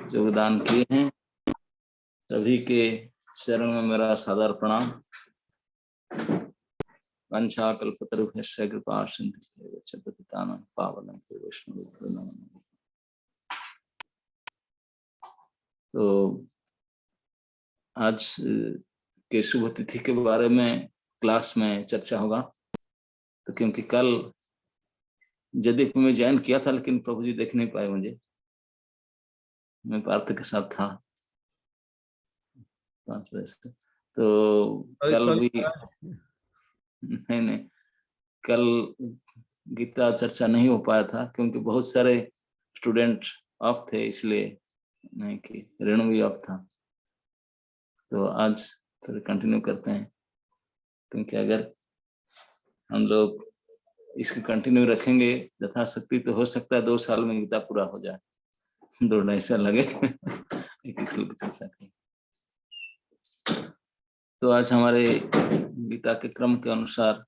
योगदान किए हैं, सभी के चरण में मेरा सादर प्रणाम। वंशाकल्पतरुभ्यश्च कृपा सिन्धुभ्यश्च पतितानां पावनेभ्यो वैष्णवेभ्यो नमो नमः। तो आज के शुभ तिथि के बारे में क्लास में चर्चा होगा। तो क्योंकि कल यद्यप मैं ज्वाइन किया था लेकिन प्रभु जी देख नहीं पाए मुझे, मैं पार्थ के साथ था 5 बजे से। तो कल भी नहीं कल गीता चर्चा नहीं हो पाया था क्योंकि बहुत सारे स्टूडेंट ऑफ थे, इसलिए नहीं कि रेणु भी ऑफ था। तो आज थोड़े कंटिन्यू करते हैं, क्योंकि अगर हम लोग इसको कंटिन्यू रखेंगे यथाशक्ति तो हो सकता है 2 साल में गीता पूरा हो जाए, 2-2.5 साल लगे एक श्लोक चर्चा करें। तो आज हमारे गीता के क्रम के अनुसार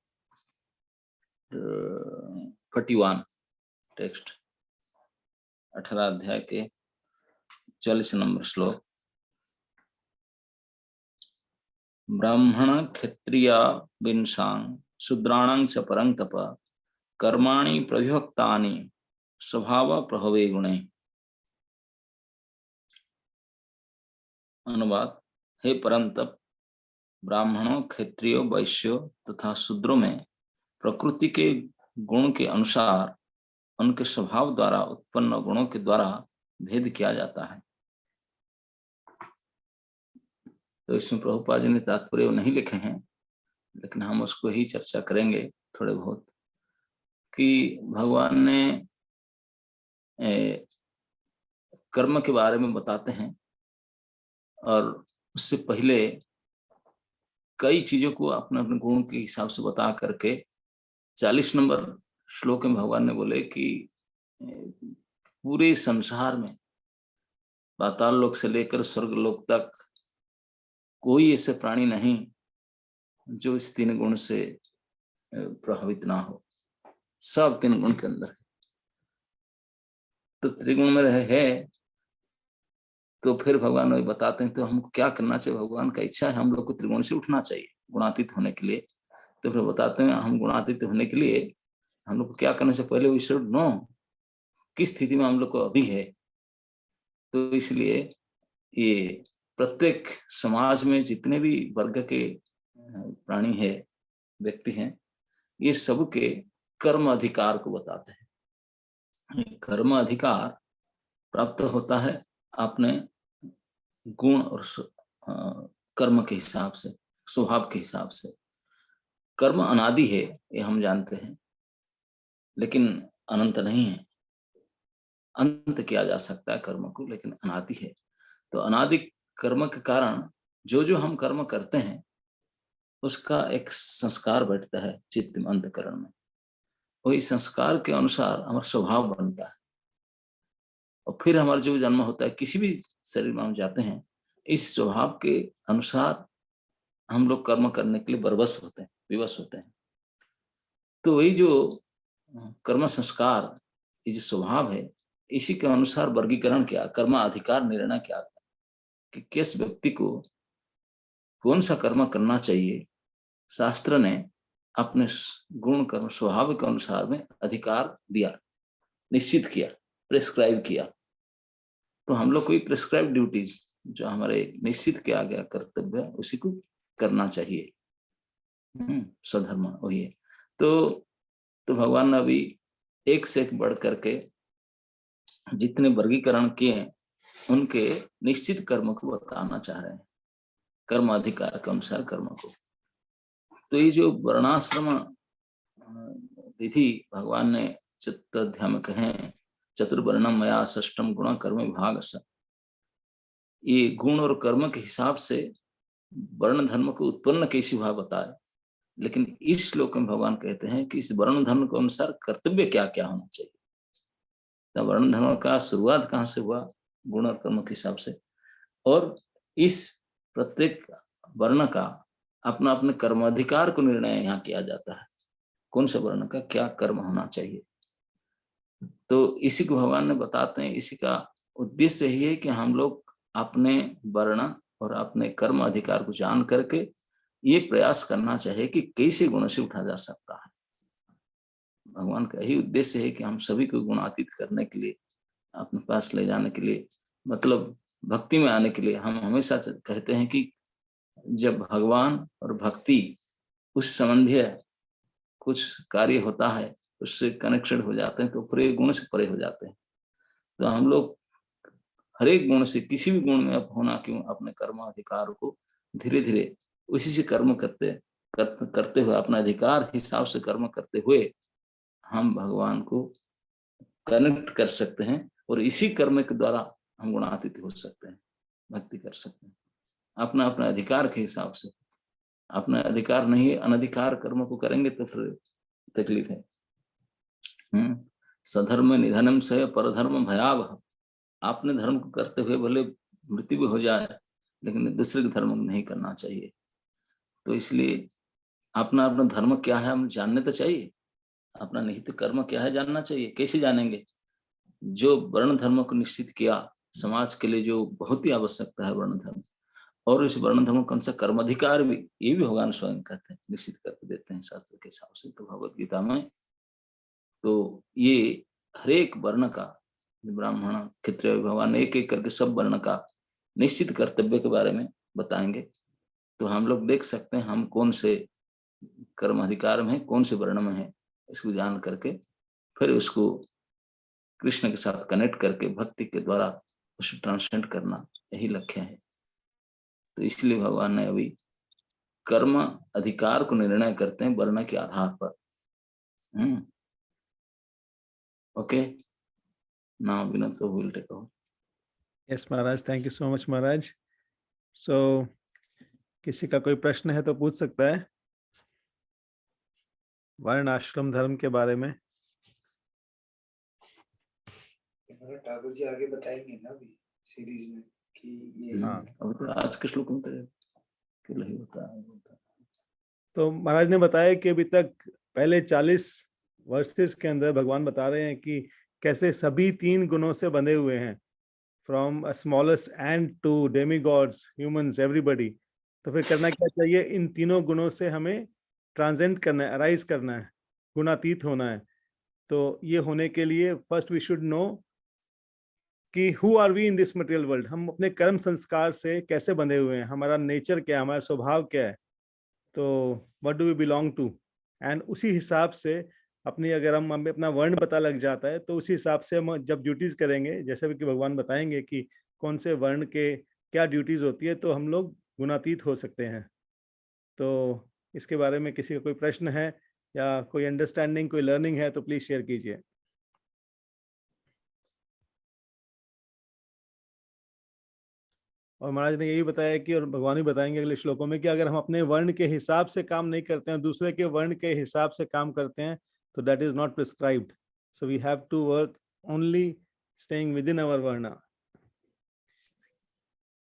41 टेक्स्ट 18 अध्याय के 40 नंबर श्लोक। ब्राह्मण क्षत्रिय विंशां शूद्राणां च परं तप कर्माणि प्रविभक्तानि स्वभाव प्रभवे गुणे। अनुवाद: हे परं तप, ब्राह्मणों, क्षत्रियों, वैश्यों तथा शूद्रों में प्रकृति के गुण के अनुसार उनके स्वभाव द्वारा उत्पन्न गुणों के द्वारा भेद किया जाता है। तो इसमें प्रभुपाद जी ने तात्पर्य नहीं लिखे हैं, लेकिन हम उसको ही चर्चा करेंगे थोड़े बहुत, कि भगवान ने कर्म के बारे में बताते हैं और उससे पहले कई चीजों को अपने अपने गुण के हिसाब से बता करके 40 नंबर श्लोक में भगवान ने बोले कि पूरे संसार में पाताल लोक से लेकर स्वर्ग लोक तक कोई ऐसे प्राणी नहीं जो इस 3 गुण से प्रभावित ना हो। सब 3 गुण के अंदर है। तो त्रिगुण में है तो फिर भगवान वही बताते हैं। तो हमको क्या करना चाहिए? भगवान का इच्छा है हम लोग को त्रिगुण से उठना चाहिए गुणातीत होने के लिए। तो फिर बताते हैं हम गुणातीत होने के लिए हम लोग को क्या करना चाहिए। पहले वी शुड नो किस स्थिति में हम लोग को अभी है। तो इसलिए ये प्रत्येक समाज में जितने भी वर्ग के प्राणी है, व्यक्ति हैं, ये सबके कर्म अधिकार को बताते हैं। कर्म अधिकार प्राप्त होता है अपने गुण और कर्म के हिसाब से, स्वभाव के हिसाब से। कर्म अनादि है ये हम जानते हैं, लेकिन अनंत नहीं है। अंत किया जा सकता है कर्म को, लेकिन अनादि है। तो अनादि कर्म के कारण जो जो हम कर्म करते हैं उसका एक संस्कार बैठता है चित्त में, अंतकरण में। वही संस्कार के अनुसार हमारा स्वभाव बनता है और फिर हमारा जो जन्म होता है, किसी भी शरीर में हम जाते हैं, इस स्वभाव के अनुसार हम लोग कर्म करने के लिए बरबस होते हैं, विवश होते हैं। तो वही जो कर्म संस्कार, ये जो स्वभाव है, इसी के अनुसार वर्गीकरण किया, कर्म अधिकार निर्णय किया कि किस व्यक्ति को कौन सा कर्म करना चाहिए। शास्त्र ने अपने गुण कर्म स्वभाव के अनुसार में अधिकार दिया, निश्चित किया, प्रिस्क्राइब किया। तो हम लोग कोई प्रिस्क्राइब ड्यूटीज जो हमारे निश्चित किया गया कर्तव्य है उसी को करना चाहिए। स्वधर्म वही है। तो भगवान ने अभी एक से एक बढ़ करके जितने वर्गीकरण किए उनके निश्चित कर्म को बताना चाह रहे हैं, कर्म अधिकार के अनुसार कर्म को। तो ये जो वर्णाश्रम विधि भगवान ने चतुर्ध्याय में कहे, चतुर्वर्णम मया षष्टम गुण कर्म विभाग स। ये गुण और कर्म के हिसाब से वर्ण धर्म को उत्पन्न कैसी हुआ बताए, लेकिन इस श्लोक में भगवान कहते हैं कि इस वर्ण धर्म के अनुसार कर्तव्य क्या क्या होना चाहिए। तो वर्ण धर्म का शुरुआत कहाँ से हुआ? गुण और कर्म के हिसाब से। और इस प्रत्येक वर्ण का अपना अपने कर्माधिकार को निर्णय यहाँ किया जाता है, कौन सा वर्ण का क्या कर्म होना चाहिए। तो इसी को भगवान ने बताते हैं, इसी का उद्देश्य यही है कि हम लोग अपने वर्ण और अपने कर्म अधिकार को जान करके ये प्रयास करना चाहिए कि कैसे गुणों से उठा जा सकता है। भगवान का यही उद्देश्य है कि हम सभी को गुणातीत करने के लिए, अपने पास ले जाने के लिए, मतलब भक्ति में आने के लिए। हम हमेशा कहते हैं कि जब भगवान और भक्ति उस संबंधी कुछ कार्य होता है, उससे कनेक्शन हो जाते हैं, तो पूरे गुण से परे हो जाते हैं। तो हम लोग हर एक गुण से, किसी भी गुण में अब होना क्यों, अपने कर्म अधिकार को धीरे धीरे उसी से कर्म करते हुए, अपना अधिकार हिसाब से कर्म करते हुए हम भगवान को कनेक्ट कर सकते हैं, और इसी कर्म के द्वारा हम गुणातीत हो सकते हैं, भक्ति कर सकते हैं अपना अपना अधिकार के हिसाब से। अपना अधिकार नहीं, अनधिकार कर्म को करेंगे तो फिर तकलीफ है। सधर्म निधनम से परधर्म भयावह। आपने धर्म को करते हुए भले मृत्यु भी हो जाए, लेकिन दूसरे के धर्म नहीं करना चाहिए। तो इसलिए अपना अपना धर्म क्या है हम जानने तो चाहिए, अपना निहित कर्म क्या है जानना चाहिए। कैसे जानेंगे? जो वर्ण धर्म को निश्चित किया समाज के लिए, जो बहुत ही आवश्यकता है वर्ण धर्म, और इस वर्ण धर्म कौन सा कर्माधिकार भी, ये भी भगवान स्वयं कहते हैं, निश्चित करके देते हैं शास्त्र के हिसाब से। तो भगवत गीता में तो ये हरेक वर्ण का, ब्राह्मण क्षत्रिय, भगवान एक एक करके सब वर्ण का निश्चित कर्तव्य के बारे में बताएंगे। तो हम लोग देख सकते हैं हम कौन से कर्म अधिकार में है, कौन से वर्ण में है, इसको जान करके फिर उसको कृष्ण के साथ कनेक्ट करके भक्ति के द्वारा उसे ट्रांसलेट करना, यही लक्ष्य है। तो इसलिए भगवान ने अभी कर्म अधिकार को निर्णय करते हैं वर्ण के आधार पर। Okay, now Vinod so will take over. Yes Maharaj, thank you so much Maharaj. So किसी का कोई प्रश्न है तो पूछ सकता है वर्ण आश्रम धर्म के बारे में। ठाकुर जी आगे बताएंगे ना अभी सीरीज में कि ये अब तो आज के श्लोक में तो नहीं होता है। तो महाराज ने बताया कि अभी तक पहले 40 वर्सेस के अंदर भगवान बता रहे हैं कि कैसे सभी 3 गुणों से बंधे हुए हैं, from a smallest ant to demigods, humans, everybody. तो फिर करना क्या चाहिए? इन तीनों गुणों से हमें ट्रांसेंड करना है, अराइज करना है, गुणातीत होना है। तो ये होने के लिए फर्स्ट वी शुड नो कि who are we in this material world. हम अपने कर्म संस्कार से कैसे बंधे हुए हैं, हमारा नेचर क्या है, हमारा स्वभाव क्या है, तो what do we belong to. And उसी हिसाब से अपनी, अगर हमें अपना वर्ण पता लग जाता है तो उसी हिसाब से हम जब ड्यूटीज करेंगे, जैसे कि भगवान बताएंगे कि कौन से वर्ण के क्या ड्यूटीज होती है, तो हम लोग गुणातीत हो सकते हैं। तो इसके बारे में किसी का कोई प्रश्न है या कोई अंडरस्टैंडिंग, कोई लर्निंग है तो प्लीज शेयर कीजिए। और महाराज ने यही बताया कि, और भगवान भी बताएंगे अगले श्लोकों में, कि अगर हम अपने वर्ण के हिसाब से काम नहीं करते हैं, दूसरे के वर्ण के हिसाब से काम करते हैं, तो that is not prescribed. So we have to work only staying within our varna.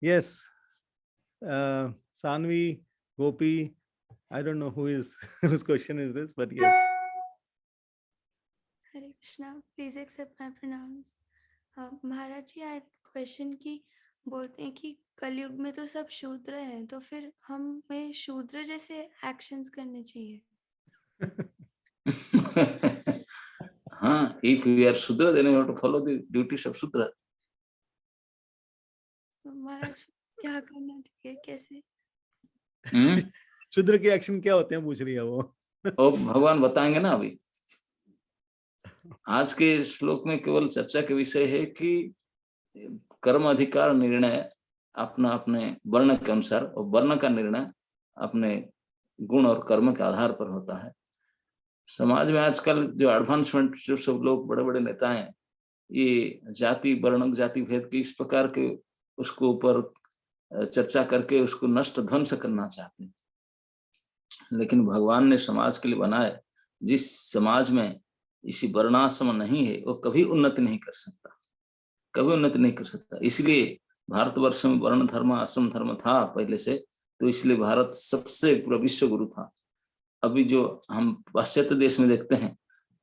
Yes, Sanvi, Gopi, I don't know who is whose question is this, but yes. Hare Krishna, please accept my pronouns. Maharaj ji, I had question कि बोलते हैं कि कलयुग में तो सब शूद्र हैं, तो फिर हमें शूद्र जैसे एक्शंस करने चाहिए। हाँ, if we are Shudra, then we have to follow the duties of Shudra. तो महाराज क्या करना चाहिए, कैसे? शूद्र के एक्शन क्या होते हैं पूछ रही है वो। और भगवान बताएंगे ना। अभी आज के श्लोक में केवल चर्चा के विषय है कि कर्म अधिकार निर्णय अपना अपने वर्ण के अनुसार, और वर्ण का निर्णय अपने गुण और कर्म के आधार पर होता है। समाज में आजकल जो एडवांसमेंट, जो सब लोग बड़े बड़े नेता हैं, ये जाति वर्ण, जाति भेद के इस प्रकार के उसको ऊपर चर्चा करके उसको नष्ट ध्वंस करना चाहते हैं। लेकिन भगवान ने समाज के लिए बनाया, जिस समाज में इसी वर्णाश्रम नहीं है वो कभी उन्नति नहीं कर सकता, कभी उन्नति नहीं कर सकता। इसलिए भारतवर्ष में वर्ण धर्म आश्रम धर्म था पहले से, तो इसलिए भारत सबसे पूरा विश्व गुरु था। अभी जो हम पाश्चात्य देश में देखते हैं,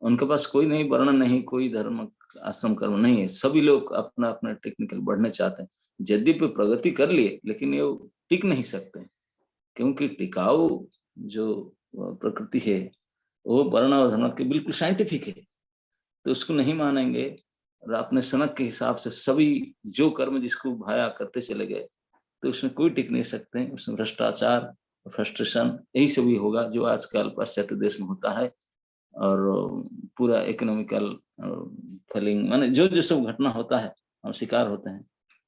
उनके पास कोई नहीं वर्ण नहीं, कोई धर्म आश्रम कर्म नहीं है, सभी लोग अपना अपना टेक्निकल बढ़ने चाहते हैं। यद्यपि प्रगति कर लिए लेकिन ये टिक नहीं सकते, क्योंकि टिकाऊ जो प्रकृति है वो वर्ण और धर्म के बिल्कुल साइंटिफिक है, तो उसको नहीं मानेंगे और अपने सनक के हिसाब से सभी जो कर्म जिसको भाया करते चले गए, तो उसमें कोई टिक नहीं सकते हैं। उसमें भ्रष्टाचार, फ्रस्ट्रेशन, यही सभी होगा जो आजकल पाश्चात्य देश में होता है। और पूरा इकोनॉमिकल फेलिंग, माने जो जो सब घटना होता है हम शिकार होते हैं,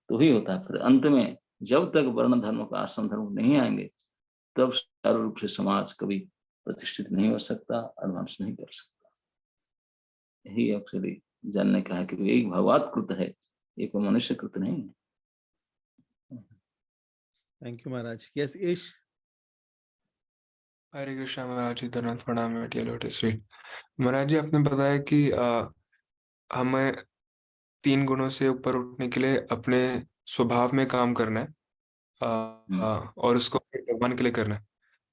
तो ही होता है। फिर अंत में जब तक वर्ण धर्म का आश्रम धर्म नहीं आएंगे तब सुचारू रूप से समाज कभी प्रतिष्ठित नहीं हो सकता, एडवांस नहीं कर सकता। यही एक्चुअली जानने का है कि एक भगवत कृत है, एक मनुष्य कृत नहीं है। Thank you Maharaj. यस ईश। हरे कृष्णा महाराज जी, धन्यवाद, प्रणाम मेटिया लोटस फीट। महाराज जी, आपने बताया कि हमें 3 गुणों से ऊपर उठने के लिए अपने स्वभाव में काम करना है और उसको फिर भगवान के लिए करना है।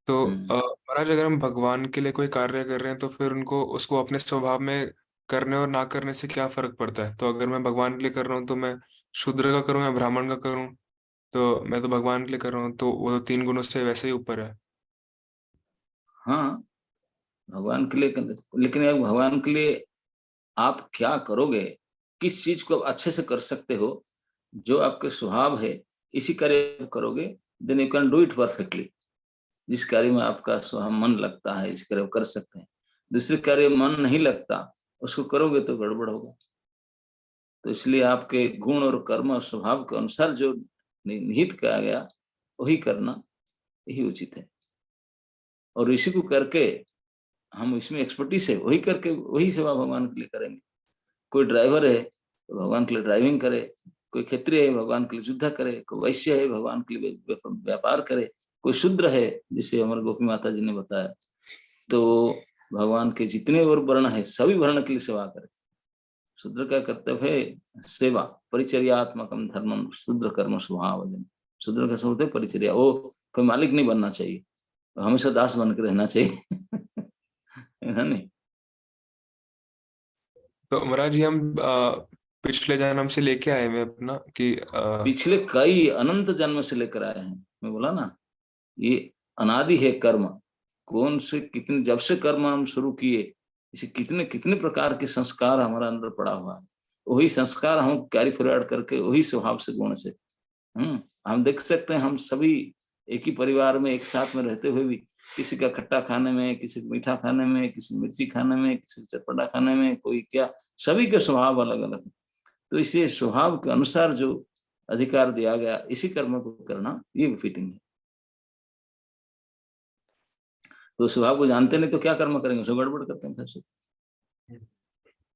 तो महाराज, अगर हम भगवान के लिए कोई कार्य कर रहे हैं तो फिर उसको अपने स्वभाव में करने और ना करने से क्या फर्क पड़ता है? तो अगर मैं भगवान के लिए कर रहा हूँ तो मैं शूद्र का करूँ या ब्राह्मण का करूँ, तो मैं तो भगवान के लिए कर रहा हूँ, तो वो 3 गुणों से वैसे ही ऊपर है। हाँ, भगवान के लिए, लेकिन एक भगवान के लिए आप क्या करोगे, किस चीज को आप अच्छे से कर सकते हो, जो आपके स्वभाव है इसी कार्य करोगे, then you can do it perfectly. जिस कार्य में आपका स्वभाव मन लगता है इस कार्य कर सकते हैं। दूसरे कार्य में मन नहीं लगता, उसको करोगे तो गड़बड़ होगा। तो इसलिए आपके गुण और कर्म और स्वभाव के अनुसार जो निहित किया गया वही करना यही उचित है। और इसी को करके हम इसमें एक्सपर्टीज है, वही करके वही सेवा भगवान के लिए करेंगे। कोई ड्राइवर है तो भगवान के लिए ड्राइविंग करे, कोई क्षत्रिय है भगवान के लिए युद्ध करे, कोई वैश्य है भगवान के लिए व्यापार करे, कोई शूद्र है जिसे हमारे गोपी माता जी ने बताया, तो भगवान के जितने और वर्ण है सभी वर्ण के लिए सेवा करे। शूद्र का कर्तव्य है सेवा, परिचर्यात्मकम धर्मम शूद्र कर्म स्वभावजन। शूद्र का स्वभाव परिचर्या, वो कोई मालिक नहीं बनना चाहिए, हमेशा दास बन के रहना चाहिए है नहीं। तो महाराज जी, हम पिछले जन्म से लेके आए हैं अपना कि पिछले कई अनंत जन्म से लेकर आए हैं। मैं बोला ना, ये अनादि है कर्म। कौन से कितने, जब से कर्म हम शुरू किए, इसे कितने कितने प्रकार के संस्कार हमारा अंदर पड़ा हुआ है, वही संस्कार हम कैरी फॉरवर्ड करके वही स्वभाव से गुण से हम देख सकते हैं। हम सभी एक ही परिवार में एक साथ में रहते हुए भी किसी का खट्टा खाने में, किसी को मीठा खाने में, किसी मिर्ची खाने में, किसी को चटपटा खाने में, कोई क्या, सभी के स्वभाव अलग अलग है। तो इसे स्वभाव के अनुसार जो अधिकार दिया गया इसी कर्म को करना, ये भी फिटिंग है। तो स्वभाव को जानते नहीं तो क्या कर्म करेंगे, उसको गड़बड़ करते हैं। फिर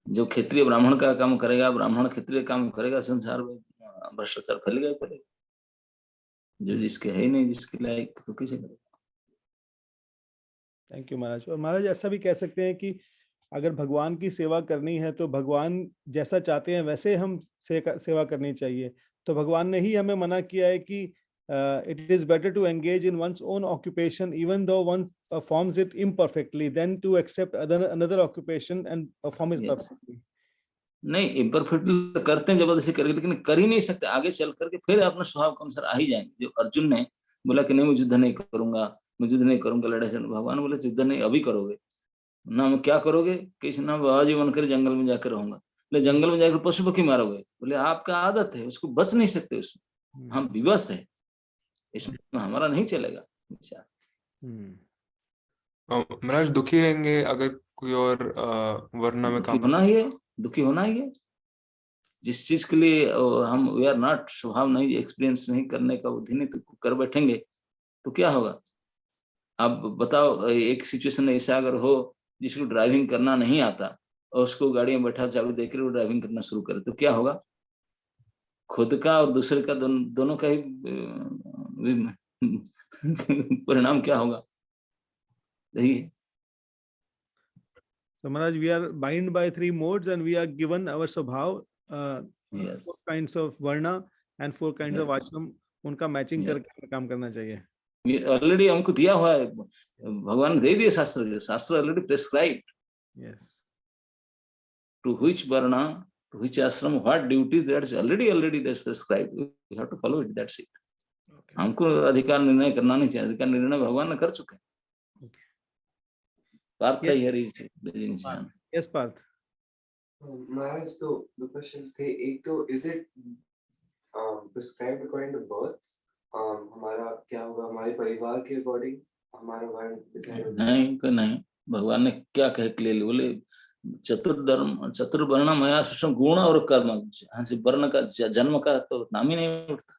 जो क्षत्रिय ब्राह्मण का काम करेगा, ब्राह्मण क्षत्रिय काम करेगा, संसार में भ्रष्टाचार फैलेगा ही फैलेगा। जो जिसके है ही नहीं, जिसके लायक, तो कैसे करेगा। थैंक यू महाराज। और महाराज ऐसा भी कह सकते हैं कि अगर भगवान की सेवा करनी है तो भगवान जैसा चाहते हैं वैसे हम सेवा करनी चाहिए। तो भगवान ने ही हमें मना किया है कि it is better to engage in one's own occupation even though one performs it imperfectly then to accept another occupation and perform it perfectly. नहीं, इम्परफेक्टली करते हैं, जबरदस्ती करके, लेकिन कर ही नहीं सकते। आगे चल करके फिर अपने स्वभाव के अनुसार आ ही जाएंगे। जो अर्जुन ने बोला कि नहीं मैं युद्ध नहीं करूंगा, मैं युद्ध नहीं करूंगा, लड़ाई। भगवान बोले युद्ध नहीं अभी करोगे ना, मैं क्या करोगे, किसी ना बाबाजी बनकर जंगल में जाकर रहूंगा। बोले जंगल में जाकर पशु पक्षी मारोगे। बोले आपका आदत है, उसको बच नहीं सकते, उसमें हम विवश है, इसमें हमारा नहीं चलेगा। महाराज दुखी रहेंगे अगर कोई और वरना में काम होना ही है, दुखी होना ही है। जिस चीज के लिए हम वी आर नॉट, स्वभाव नहीं, एक्सपीरियंस नहीं करने का बुद्धि नहीं, तो कर बैठेंगे तो क्या होगा। आप बताओ, एक सिचुएशन ऐसा अगर हो जिसको ड्राइविंग करना नहीं आता और उसको गाड़ी में बैठा चाबी देकर वो ड्राइविंग करना शुरू करे, तो क्या होगा। खुद का और दूसरे का दोनों का ही परिणाम क्या होगा। यही So Maharaj, we are bound by 3 modes and we are given our स्वभाव, yes. 4 kinds of varna and 4 kinds Yeah. of ashram, उनका मैचिंग करके काम करना चाहिए। ऑलरेडी हमको दिया हुआ है, भगवान ने दे दिए शास्त्र, शास्त्र already prescribed. Yes. to which varna, to which ashram, what duties, that's already that's prescribed. We have to follow it, that's it. Okay. हमको अधिकार निर्णय करना नहीं चाहिए, अधिकार निर्णय भगवान ने कर चुके हैं. Okay. Partha Yes. here is raising his hand. Yes, Parth. Maharaj, तो दो क्वेश्चंस थे. एक तो is it prescribed according to birth? हमारा क्या होगा हमारे परिवार के अकॉर्डिंग हमारा वर्ण डिसाइड होगा? नहीं, भगवान ने क्या कहे क्लियरली बोले चतुर्वर्ण मया सृष्टम गुण और कर्म. वर्ण का जन्म का तो नाम ही नहीं उठता.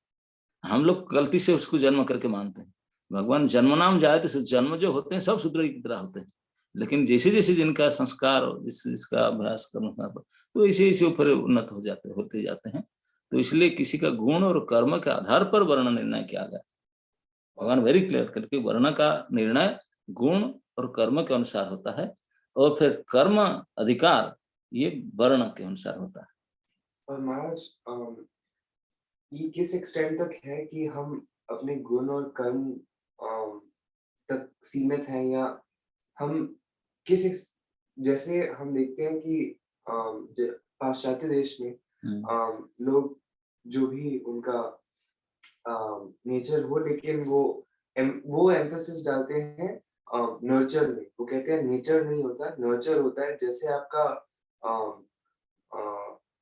हम लोग गलती से उसको जन्म करके मानते हैं. भगवान जन्म नाम जाए तो जन्म जो होते हैं सब शूद्र की तरह होते हैं, लेकिन जैसे जैसे जिनका संस्कार जिसका अभ्यास करना तो ऐसे ऐसे ऊपर उन्नत होते जाते हैं. तो इसलिए किसी का गुण और कर्म के आधार पर वर्ण निर्णय किया गया. भगवान वेरी क्लियर करके वर्ण का निर्णय गुण और कर्म के अनुसार होता है, और फिर कर्म अधिकार ये वर्ण के अनुसार होता है. और महाराज ये किस एक्सटेंट तक है कि हम अपने गुण और कर्म तक सीमित हैं, या हम जैसे हम देखते हैं कि पाश्चात्य देश में लोग जो भी उनका नेचर हो, लेकिन वो एम्फेसिस डालते हैं नर्चर में. वो कहते हैं नेचर नहीं होता, नर्चर होता है.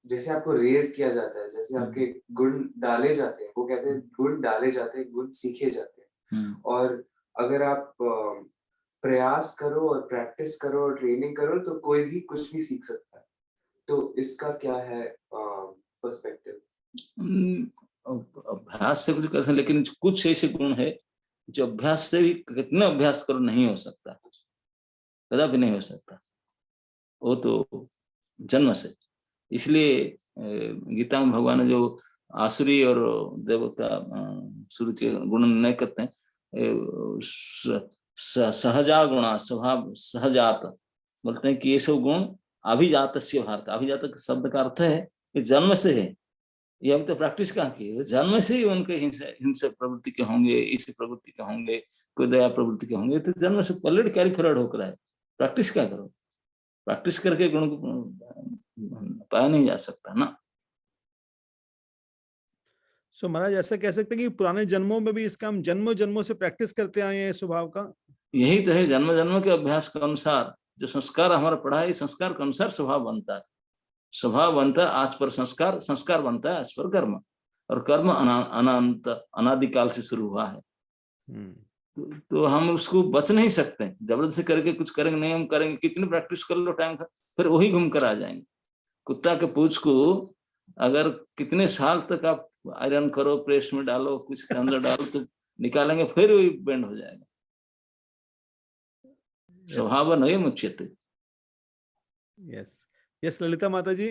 जैसे आपको रेज किया जाता है, जैसे आपके गुण डाले जाते हैं. वो कहते हैं गुण डाले जाते हैं, गुण सीखे जाते हैं. और अगर आप प्रयास करो और प्रैक्टिस करो और ट्रेनिंग करो तो कोई भी कुछ भी सीख सकता है. तो इसका क्या है पर्सपेक्टिव? अभ्यास से कुछ कर सकते, लेकिन कुछ ऐसे गुण है जो अभ्यास से भी कितना अभ्यास करो नहीं हो सकता, कदापि नहीं हो सकता. वो तो जन्म से. इसलिए गीता में भगवान ने जो आसुरी और देवता सूर्य के गुण निर्णय करते हैं, सहजा गुणा स्वभाव सहजात बोलते हैं कि ये सब गुण अभिजात से भारत. अभिजात शब्द का अर्थ है कि जन्म से है. ये हम तो प्रैक्टिस कहाँ की है, जन्म से ही उनके हिंसा प्रवृत्ति के होंगे, इसी प्रवृत्ति के होंगे, कोई दया प्रवृत्ति के होंगे. तो जन्म से ऑलरेडी कैरी फॉरवर्ड होकर है. प्रैक्टिस क्या करो, प्रैक्टिस करके गुण को पाया नहीं जा सकता ना. सो महाराज ऐसा कह सकते हैं कि पुराने जन्मों में भी इसका हम जन्मों से प्रैक्टिस करते आए हैं स्वभाव का. यही तो है, जन्म जन्म के अभ्यास के अनुसार जो संस्कार हमारा पढ़ा है, संस्कार के अनुसार स्वभाव बनता है. स्वभाव बनता है आज पर संस्कार, संस्कार बनता है आज पर कर्म, और कर्म अनंत अनादिकाल से शुरू हुआ है. तो हम उसको बच नहीं सकते. जबरदस्ती करके कुछ करेंगे नहीं, हम करेंगे कितनी प्रैक्टिस कर लो टाइम का, फिर वही घूम कर आ जाएंगे. कुत्ता के पूंछ को अगर कितने साल तक आप आयरन करो, प्रेस में डालो, कुछ के अंदर डालो, तो निकालेंगे फिर वही बेंड हो जाएगा. स्वभाव नहीं मुच्यते. यस यस ललिता माता जी.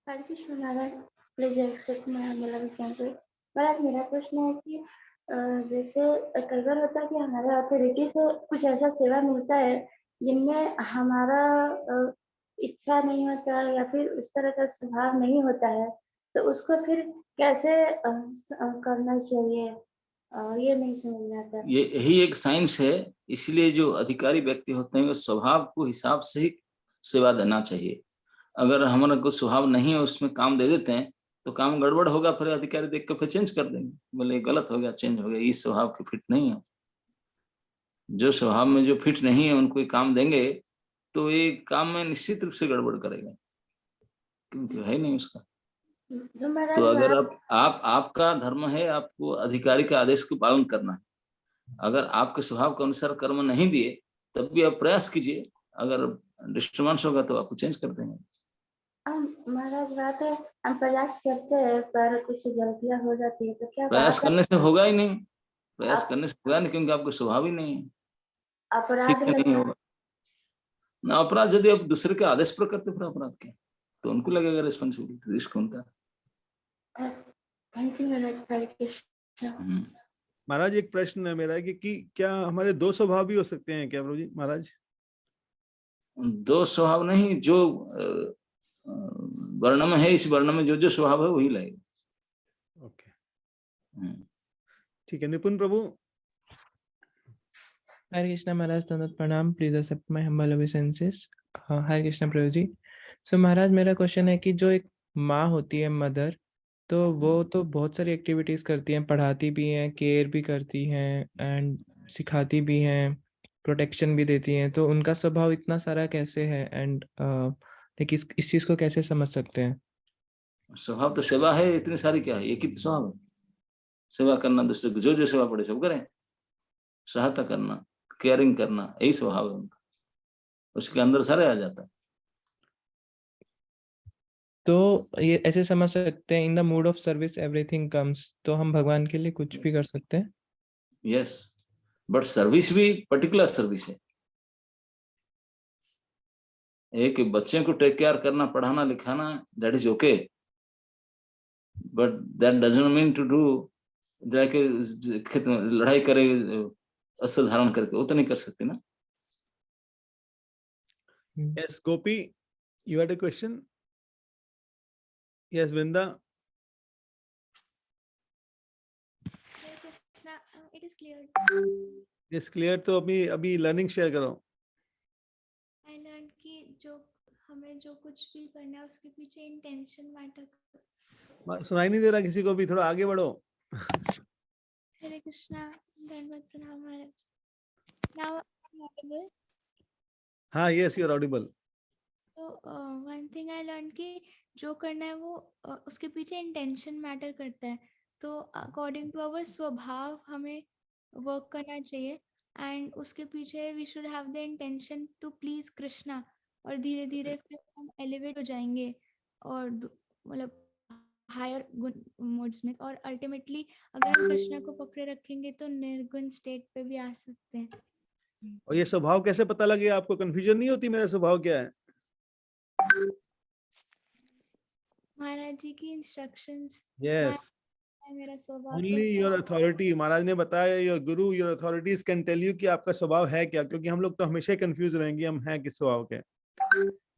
हरे कृष्ण महाराज, प्लीज एक्सेप्ट महाराज. मेरा प्रश्न है कि जैसे कई बार होता है कि हमारे अथॉरिटी से कुछ ऐसा सेवा मिलता है जिनमें हमारा इच्छा नहीं होता या फिर उस तरह का स्वभाव नहीं होता है, तो उसको फिर कैसे करना चाहिए, ये नहीं समझ में आता. यही एक साइंस है. इसलिए जो अधिकारी व्यक्ति होते हैं वो स्वभाव को हिसाब से ही सेवा देना चाहिए. अगर हमारा कोई स्वभाव नहीं है, उसमें काम दे देते हैं तो काम गड़बड़ होगा, फिर अधिकारी देख कर फिर चेंज कर देंगे, बोले गलत हो गया, चेंज हो गया, इस स्वभाव के फिट नहीं है. जो स्वभाव में जो फिट नहीं है उनको काम देंगे तो ये काम में निश्चित रूप से गड़बड़ करेगा, क्योंकि है नहीं उसका. तो अगर आपका धर्म है, आपको अधिकारी के आदेश को पालन करना है. अगर आपके स्वभाव के अनुसार कर्म नहीं दिए तब भी आप प्रयास कीजिए. अगर डिस्टर्बेंस होगा तो आपको चेंज कर देंगे. महाराज बात है, हम प्रयास करते हैं पर कुछ गलतियां हो जाती है, तो क्या प्रयास करने से होगा ही नहीं. प्रयास करने से होगा नहीं, क्योंकि आपको स्वभाव ही नहीं है. अपराध नहीं होगा ना. अपराध यदि आप दूसरे के आदेश पर करते फिर अपराध क्या, तो उनको लगेगा रिस्पॉन्सिबिलिटी, रिस्क उनका. थैंक यू महाराज. महाराज एक प्रश्न है मेरा कि क्या हमारे दो स्वभाव भी हो सकते हैं क्या प्रभु जी? महाराज दो स्वभाव नहीं, जो वर्ण में है, इस वर्ण में जो जो स्वभाव है वही लगेगा. ओके ठीक है. निपुण प्रभु. हरे कृष्णा महाराज, दंडवत प्रणाम। Please accept my humble obeisances. Hare Krishna Prabhu ji. So Maharaj, मेरा क्वेश्चन है कि जो एक माँ होती है, मदर, तो वो तो बहुत सारी एक्टिविटीज करती हैं, पढ़ाती भी हैं, केयर भी करती हैं एंड सिखाती भी हैं, प्रोटेक्शन भी देती हैं, तो उनका स्वभाव इतना सारा कैसे है? एंड लाइक इस चीज को कैसे समझ सकते हैं? स्वभाव तो सेवा है, इतनी सारी क्या है, एक ही तो स्वभाव है। सेवा करना, दूसरे को जो जो सेवा पड़े सब करें, सहायता करना, केयरिंग करना, यही स्वभाव है उनका, उसके अंदर सारे आ जाता है। तो ये ऐसे समझ सकते हैं, in the mood off service everything comes, तो हम भगवान के लिए कुछ भी कर सकते हैं। यस, बट सर्विस भी पर्टिकुलर सर्विस है। एक बच्चे को टेक केयर करना, पढ़ाना लिखाना, that is okay, but that doesn't mean to do जाके खेत में लड़ाई करे, अस्त्र धारण करके, वो तो नहीं कर सकते ना। Yes, Gopi, you had a question? Yes, Vrinda. Hare Krishna, it is clear. Yes, clear, तो अभी लर्निंग शेयर करो। I learned कि जो हमें जो कुछ भी करना है उसके पीछे इंटेंशन मैटर। सुनाई नहीं दे रहा किसी को भी, थोड़ा आगे बढ़ो। हरे कृष्णा, धन्यवाद प्रणाम महाराज। Now I'm audible? हाँ, yes, you are audible. तो वन थिंग आई लर्न कि जो करना है वो उसके पीछे इंटेंशन मैटर करता है। तो अकॉर्डिंग टू अवर स्वभाव हमें वर्क करना चाहिए एंड उसके पीछे we should have the intention to please Krishna, और धीरे धीरे फिर हम एलिवेट हो जाएंगे और मतलब हायर गुण मोड्स में, और अल्टीमेटली अगर हम कृष्णा को पकड़े रखेंगे तो निर्गुण स्टेट पे भी आ सकते हैं। और ये स्वभाव कैसे पता लगे आपको? कंफ्यूजन नहीं होती मेरा स्वभाव क्या है? महाराज जी की इंस्ट्रक्शंस Yes, मेरा स्वभाव only your authority, महाराज ने बताया, your guru, your authorities can tell you कि आपका स्वभाव है क्या, क्योंकि हम लोग तो हमेशा कंफ्यूज रहेंगे हम हैं किस स्वभाव के।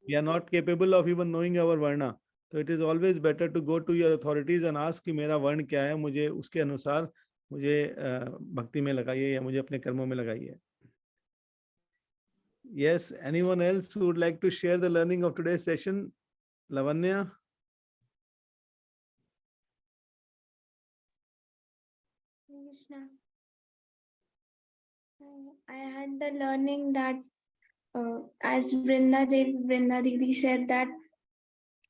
We are not capable of even knowing our varna, so it is always better to go to your authorities and ask कि मेरा वर्ण क्या है, मुझे उसके अनुसार मुझे भक्ति में लगाइए या मुझे अपने कर्मों में लगाइए। Yes, anyone else who would like to share the learning of today's session? Lavanya? Krishna. I had the learning that as Vrinda Didi said that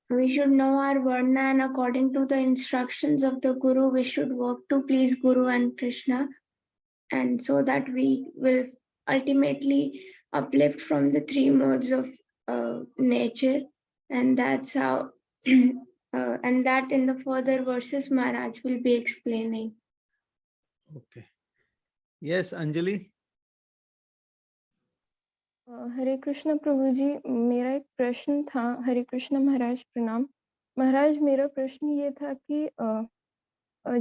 we should know our varna, and according to the instructions of the Guru, we should work to please Guru and Krishna, and so that we will ultimately uplift from the three modes of nature, and that's how and that in the further verses Maharaj will be explaining. Okay. Yes, Anjali? हरे कृष्ण प्रभु जी, मेरा एक प्रश्न था। हरे कृष्ण महाराज, प्रणाम महाराज। मेरा प्रश्न ये था कि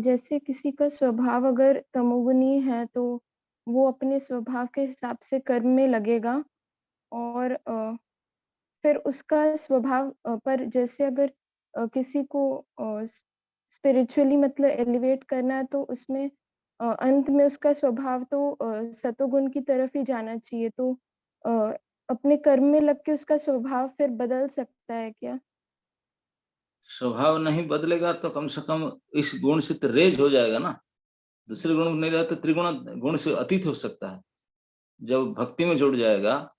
जैसे किसी का स्वभाव अगर तमोगुनी है तो वो अपने स्वभाव के हिसाब से कर्म में लगेगा, और फिर उसका स्वभाव पर जैसे अगर किसी को स्पिरिचुअली मतलब एलिवेट करना है तो उसमें अंत में उसका स्वभाव तो सतोगुण की तरफ ही जाना चाहिए। तो अपने कर्म में लग के उसका स्वभाव फिर बदल सकता है क्या? स्वभाव नहीं बदलेगा तो कम से कम इस गुण से तो रेज हो जाएगा ना। दूसरे गुण नहीं रहा तो त्रिगुण गुण से अतीत हो सकता है। जब भक्ति में जुड़ जाएगा,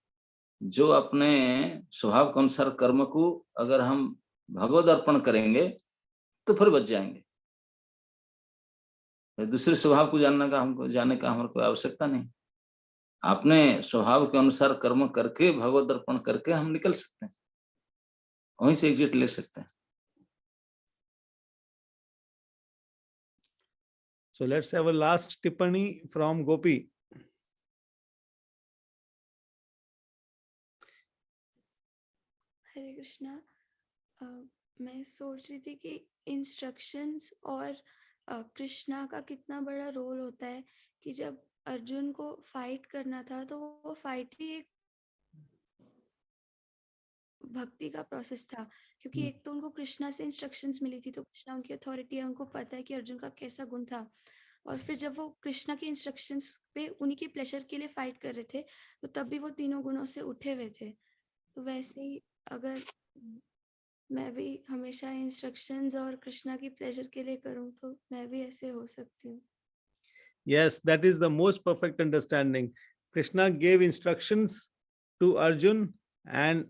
जो अपने स्वभाव के अनुसार कर्म को अगर हम भगवद अर्पण करेंगे तो फिर बच जाएंगे। दूसरे स्वभाव को जानने का हमारे कोई आवश्यकता नहीं। अपने स्वभाव के अनुसार कर्म करके भगवद अर्पण करके हम निकल सकते हैं, वहीं से एग्जिट ले सकते हैं। So let's have a last tippani from Gopi. हरे कृष्णा, मैं सोच रही थी कि इंस्ट्रक्शंस और कृष्णा का कितना बड़ा रोल होता है कि जब अर्जुन को फाइट करना था तो वो फाइट ही एक भक्ति का प्रोसेस था, क्योंकि एक तो उनको कृष्णा से इंस्ट्रक्शंस मिली थी, तो कृष्णा उनकी अथॉरिटी है, उनको पता है कि अर्जुन का कैसा गुण था। और फिर जब वो कृष्णा के इंस्ट्रक्शंस पे उन्हीं के प्लेजर के लिए फाइट कर रहे थे, तो तब भी वो तीनों गुणों से उठे हुए थे। तो वैसे ही अगर मैं भी हमेशा इंस्ट्रक्शंस और कृष्णा की प्लेजर के लिए करूं, तो मैं भी ऐसे हो सकती हूँ। Yes, that is the most perfect understanding. Krishna gave instructions to Arjun and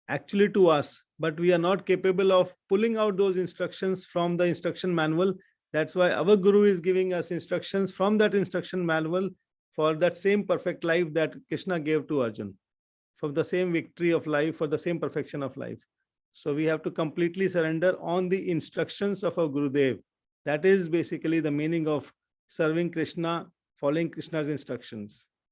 actually to us, but we are not capable of pulling out those instructions from the instruction manual. That's why our Guru is giving us instructions from that instruction manual for that same perfect life that Krishna gave to Arjun, for the same victory of life, for the same perfection of life. So we have to completely surrender on the instructions of our Gurudev. That is basically the meaning of serving Krishna, following Krishna's instructions.